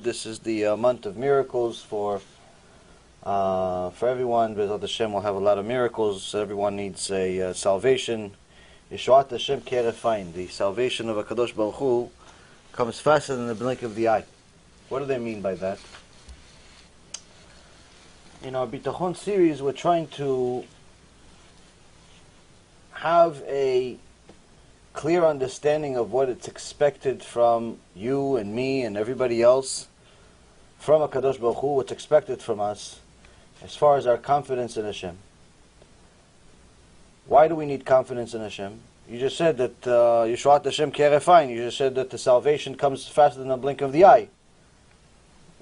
This is the month of miracles for everyone. Avodat HaShem will have a lot of miracles. Everyone needs a salvation. Yeshuat HaShem Kerefain. The salvation of HaKadosh Baruch Hu comes faster than the blink of the eye. What do they mean by that? In our Bitachon series, we're trying to have a clear understanding of what it's expected from you and me and everybody else, from HaKadosh Baruch Hu, what's expected from us, as far as our confidence in Hashem. Why do we need confidence in Hashem? You just said that Yeshuat HaShem Kerefain. You just said that the salvation comes faster than the blink of the eye.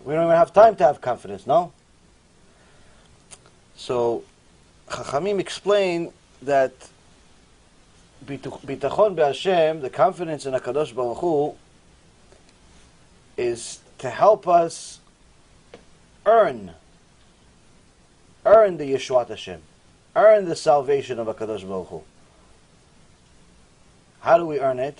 We don't even have time to have confidence, no? So, Chachamim explain that Bitachon beHashem, the confidence in HaKadosh Baruch Hu, is to help us earn the Yeshuat HaShem, earn the salvation of HaKadosh Baruch Hu. How do we earn it?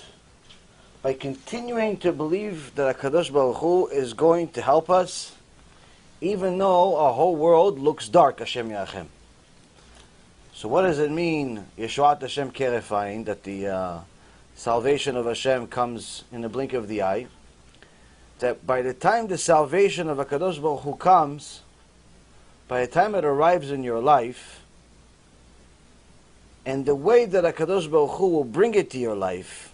By continuing to believe that HaKadosh Baruch Hu is going to help us, even though our whole world looks dark, Hashem Yachem. So what does it mean, Yeshuat HaShem Kerefain, that the salvation of Hashem comes in the blink of the eye? That by the time the salvation of HaKadosh Baruch Hu comes, by the time it arrives in your life, and the way that HaKadosh Baruch Hu will bring it to your life,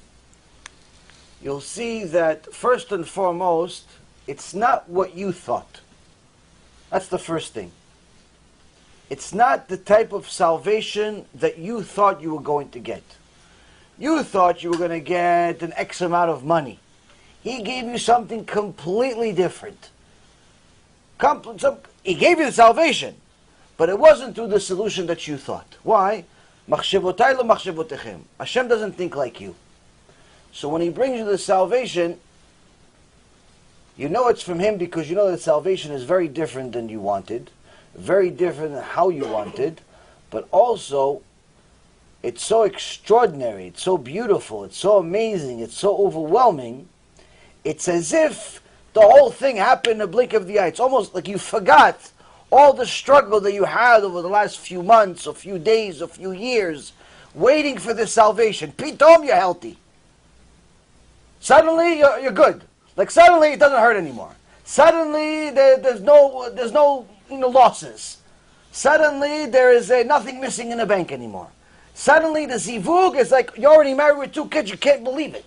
you'll see that first and foremost, it's not what you thought. That's the first thing. It's not the type of salvation that you thought you were going to get. You thought you were going to get an X amount of money. He gave you something completely different. He gave you the salvation, but it wasn't through the solution that you thought. Why? Machshavotay lo machshavotechem. Hashem doesn't think like you. So when He brings you the salvation, you know it's from Him because you know that salvation is very different than you wanted. Very different than how you wanted, but also it's so extraordinary, it's so beautiful, it's so amazing, it's so overwhelming. It's as if the whole thing happened in a blink of the eye. It's almost like you forgot all the struggle that you had over the last few months, or few days, or few years, waiting for this salvation. Pitom, you're healthy. Suddenly, you're good. Like suddenly, it doesn't hurt anymore. Suddenly, there's no losses. Suddenly, there is nothing missing in the bank anymore. Suddenly, the zivug is like, you're already married with 2 kids, you can't believe it.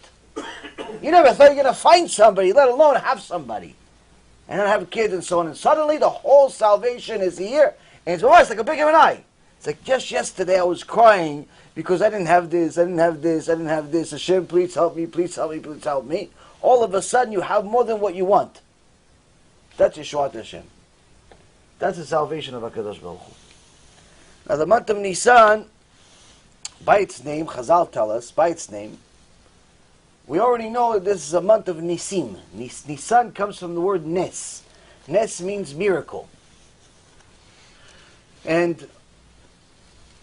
You never thought you were going to find somebody, let alone have somebody. And then have kids and so on. And suddenly, the whole salvation is here. And it's almost like a blink of an eye. It's like, just yesterday I was crying because I didn't have this, I didn't have this, I didn't have this. Hashem, please help me, please help me, please help me. All of a sudden, you have more than what you want. That's Yeshuat HaShem. That's the salvation of HaKadosh Baruch Hu. Now the month of Nissan, by its name, Chazal tell us, by its name, we already know that this is a month of Nisim. Nissan comes from the word Nes. Nes means miracle. And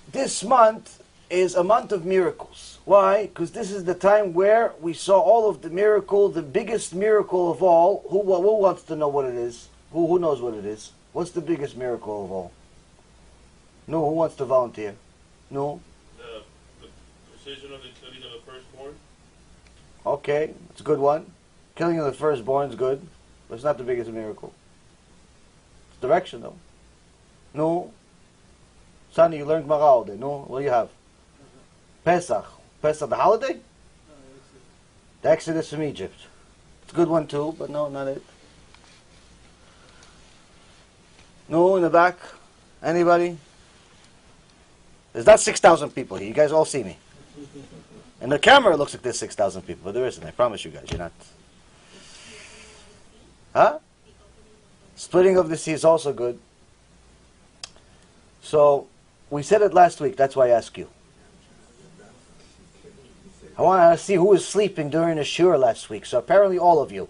this month is a month of miracles. Why? Because this is the time where we saw all of the miracle, the biggest miracle of all. Who wants to know what it is? Who knows what it is? What's the biggest miracle of all? No, who wants to volunteer? No? The precision of the killing of the firstborn. Okay, it's a good one. Killing of the firstborn is good, but it's not the biggest miracle. It's direction, though. No? Sonny, you learned Gemara all day. No? What do you have? Pesach. Pesach, the holiday? The Exodus from Egypt. It's a good one, too, but no, not it. No, in the back? Anybody? There's not 6,000 people here. You guys all see me. And the camera looks like there's 6,000 people, but there isn't. I promise you guys, you're not. Huh? Splitting of the sea is also good. So, we said it last week. That's why I ask you. I want to see who was sleeping during the shiur last week. So apparently all of you.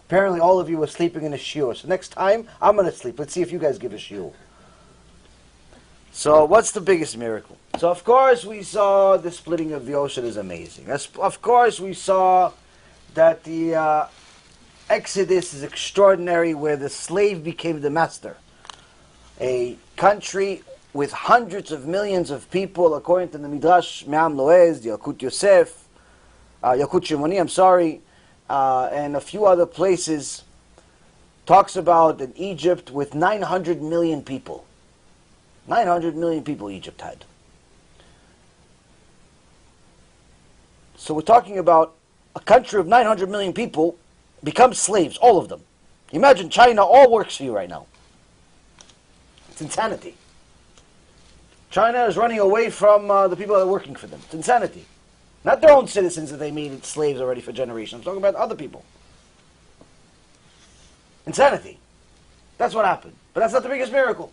Apparently all of you were sleeping in a shiur. So next time, I'm going to sleep. Let's see if you guys give a shiur. So what's the biggest miracle? So of course we saw the splitting of the ocean is amazing. Of course we saw that the Exodus is extraordinary, where the slave became the master. A country with hundreds of millions of people, according to the Midrash, Me'am Loez, Yalkut Yosef, Yalkut Shimoni, and a few other places, talks about an Egypt with 900 million people. 900 million people Egypt had. So we're talking about a country of 900 million people become slaves, all of them. Imagine China all works for you right now. It's insanity. China is running away from the people that are working for them. It's insanity. Not their own citizens that they made slaves already for generations. I'm talking about other people. Insanity. That's what happened. But that's not the biggest miracle.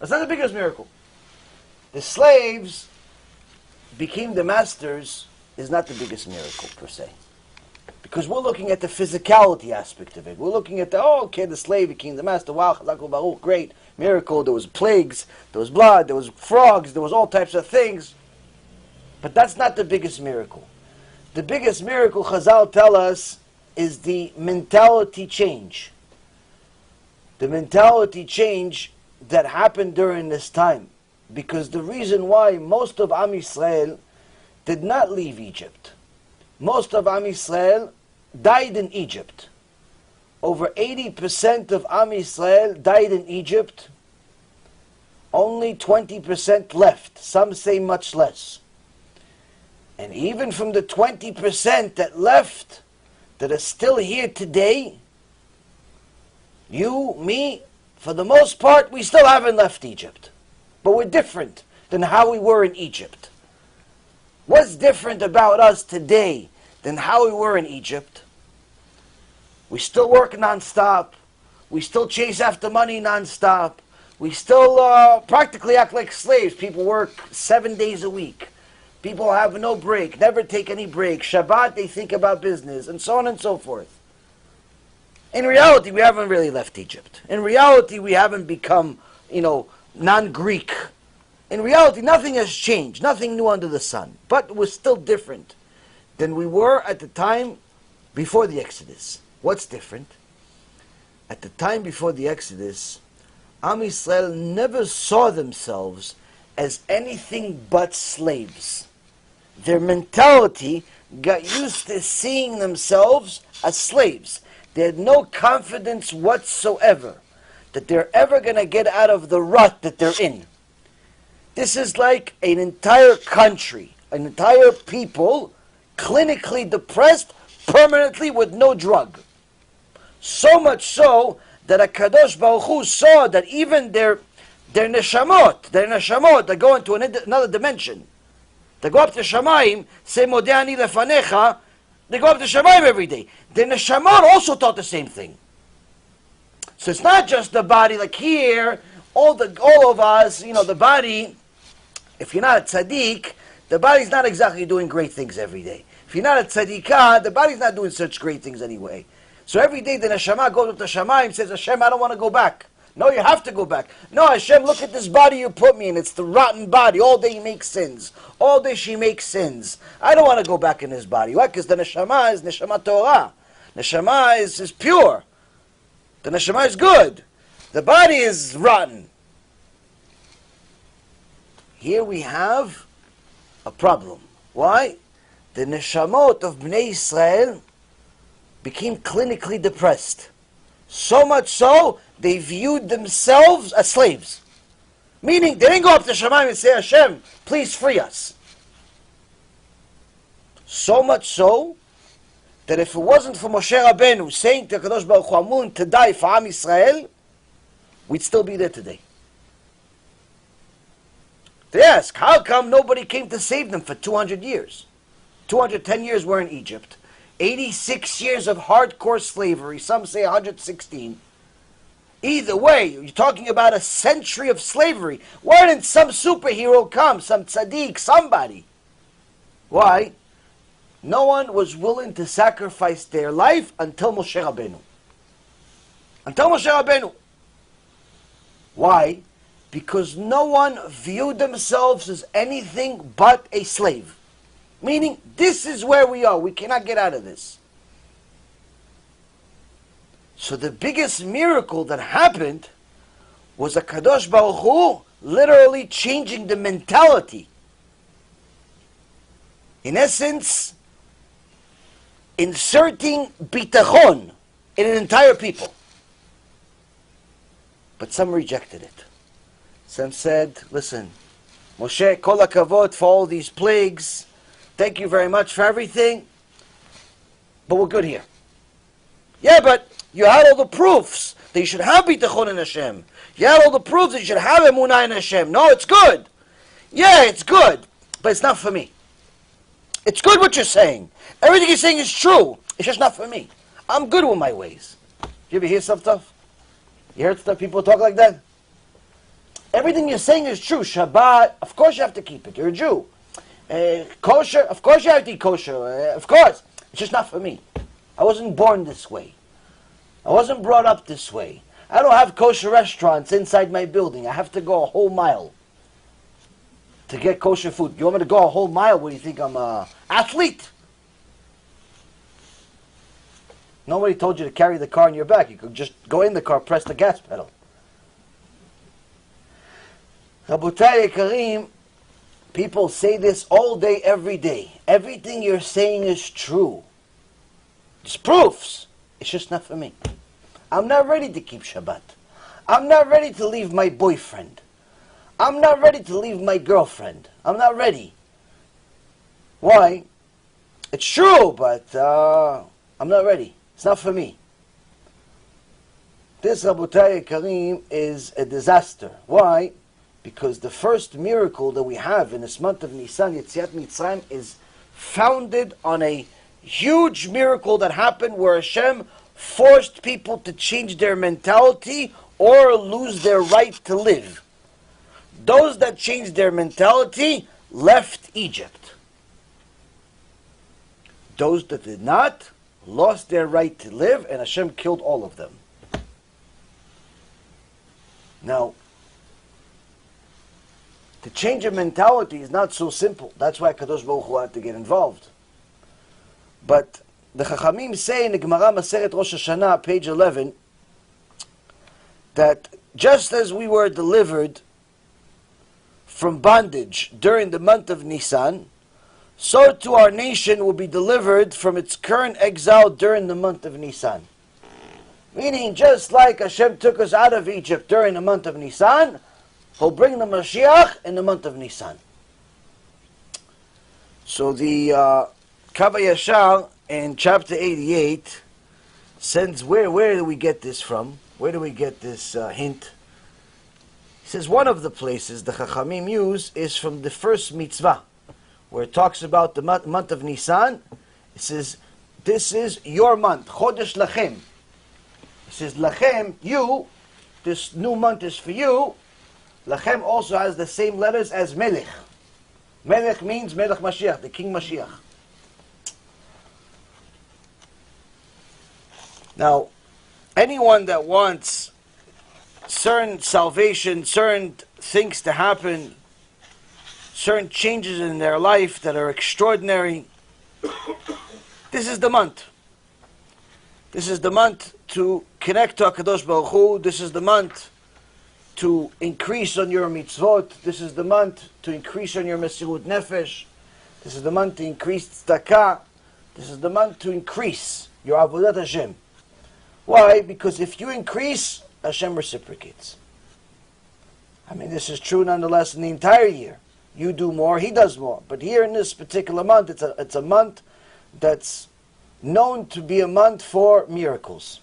That's not the biggest miracle. The slaves became the masters is not the biggest miracle per se. Because we're looking at the physicality aspect of it. We're looking at the slave became the master. Wow, Chazak Baruch, great miracle. There was plagues, there was blood, there was frogs, there was all types of things. But that's not the biggest miracle. The biggest miracle, Chazal tell us, is the mentality change. The mentality change that happened during this time. Because the reason why most of Am Yisrael did not leave Egypt. Most of Am Yisrael died in Egypt. Over 80% of Am Yisrael died in Egypt. Only 20% left. Some say much less. And even from the 20% that left, that are still here today, you, me, for the most part, we still haven't left Egypt. But we're different than how we were in Egypt. What's different about us today than how we were in Egypt? We still work non-stop. We still chase after money non-stop. We still practically act like slaves. People work 7 days a week. People have no break, never take any break. Shabbat, they think about business, and so on and so forth. In reality, we haven't really left Egypt. In reality, we haven't become, non-Greek. In reality, nothing has changed, nothing new under the sun. But we're still different than we were at the time before the Exodus. What's different? At the time before the Exodus, Am Yisrael never saw themselves as anything but slaves. Their mentality got used to seeing themselves as slaves. They had no confidence whatsoever that they're ever going to get out of the rut that they're in. This is like an entire country, an entire people, clinically depressed, permanently with no drug. So much so that HaKadosh Baruch Hu saw that even their neshamot, they go into another dimension. They go up to Shamayim, say Modeh ani lefanecha, they go up to Shamayim every day. The neshamot also taught the same thing. So it's not just the body, like here, all of us, the body, if you're not a tzaddik, the body's not exactly doing great things every day. If you're not a tzaddikah, the body's not doing such great things anyway. So every day the neshama goes up to Shamayim and says, Hashem, I don't want to go back. No, you have to go back. No, Hashem, look at this body you put me in. It's the rotten body. All day he makes sins. All day she makes sins. I don't want to go back in this body. Why? Because the neshama is neshama Torah. Neshama is pure. The neshama is good. The body is rotten. Here we have a problem. Why? The neshamot of Bnei Yisrael became clinically depressed. So much so, they viewed themselves as slaves. Meaning, they didn't go up to Shamayim and say, Hashem, please free us. So much so, that if it wasn't for Moshe Rabbeinu saying to Kadosh Baruch Hu, I'm willing to die for Am Yisrael, we'd still be there today. They ask, how come nobody came to save them for 200 years? 210 years we're in Egypt. 86 years of hardcore slavery, some say 116. Either way, you're talking about a century of slavery. Why didn't some superhero come, some tzaddik, somebody? Why? No one was willing to sacrifice their life until Moshe Rabbeinu. Until Moshe Rabbeinu. Why? Because no one viewed themselves as anything but a slave. Meaning, this is where we are. We cannot get out of this. So the biggest miracle that happened was a Kadosh Baruch Hu literally changing the mentality. In essence, inserting bitachon in an entire people. But some rejected it. Some said, listen, Moshe, kol hakavod for all these plagues. Thank you very much for everything. But we're good here. Yeah, but you had all the proofs that you should have bitachon in Hashem. You had all the proofs that you should have emunah in Hashem. No, it's good. Yeah, it's good. But it's not for me. It's good what you're saying. Everything you're saying is true. It's just not for me. I'm good with my ways. You ever hear some stuff? You heard stuff people talk like that? Everything you're saying is true. Shabbat, of course you have to keep it. You're a Jew. Kosher, of course you have to eat kosher. Of course. It's just not for me. I wasn't born this way. I wasn't brought up this way. I don't have kosher restaurants inside my building. I have to go a whole mile to get kosher food. You want me to go a whole mile? What do you think, I'm an athlete? Nobody told you to carry the car on your back. You could just go in the car, press the gas pedal. Rabotai Karim, people say this all day, every day. Everything you're saying is true. It's proofs. It's just not for me. I'm not ready to keep Shabbat. I'm not ready to leave my boyfriend. I'm not ready to leave my girlfriend. I'm not ready. Why? It's true, but I'm not ready. It's not for me. This, Rabotai Karim, is a disaster. Why? Because the first miracle that we have in this month of Nissan, Yetziat Mitzrayim, is founded on a huge miracle that happened where Hashem forced people to change their mentality or lose their right to live. Those that changed their mentality left Egypt. Those that did not lost their right to live, and Hashem killed all of them. Now, to change a mentality is not so simple. That's why Kadosh Baruch Hu had to get involved. But the Chachamim say in the Gemara Maseret Rosh Hashanah, page 11, that just as we were delivered from bondage during the month of Nisan, so too our nation will be delivered from its current exile during the month of Nisan. Meaning, just like Hashem took us out of Egypt during the month of Nisan, He'll bring the MaShiach in the month of Nisan. So the Kav Yashar in chapter 88 sends, where do we get this from? Where do we get this hint? He says one of the places the Chachamim use is from the first mitzvah, where it talks about the month of Nisan. It says, this is your month, Chodesh Lachem. It says, Lachem, you, this new month is for you. Lachem also has the same letters as Melech. Melech means Melech Mashiach, the King Mashiach. Now, anyone that wants certain salvation, certain things to happen, certain changes in their life that are extraordinary, this is the month. This is the month to connect to HaKadosh Baruch Hu. This is the month to increase on your mitzvot. This is the month to increase on your Mesirut Nefesh. This is the month to increase tzedakah. This is the month to increase your Avodat HaShem. Why? Because if you increase, Hashem reciprocates. I mean, this is true nonetheless in the entire year. You do more, He does more. But here in this particular month, it's a month that's known to be a month for miracles.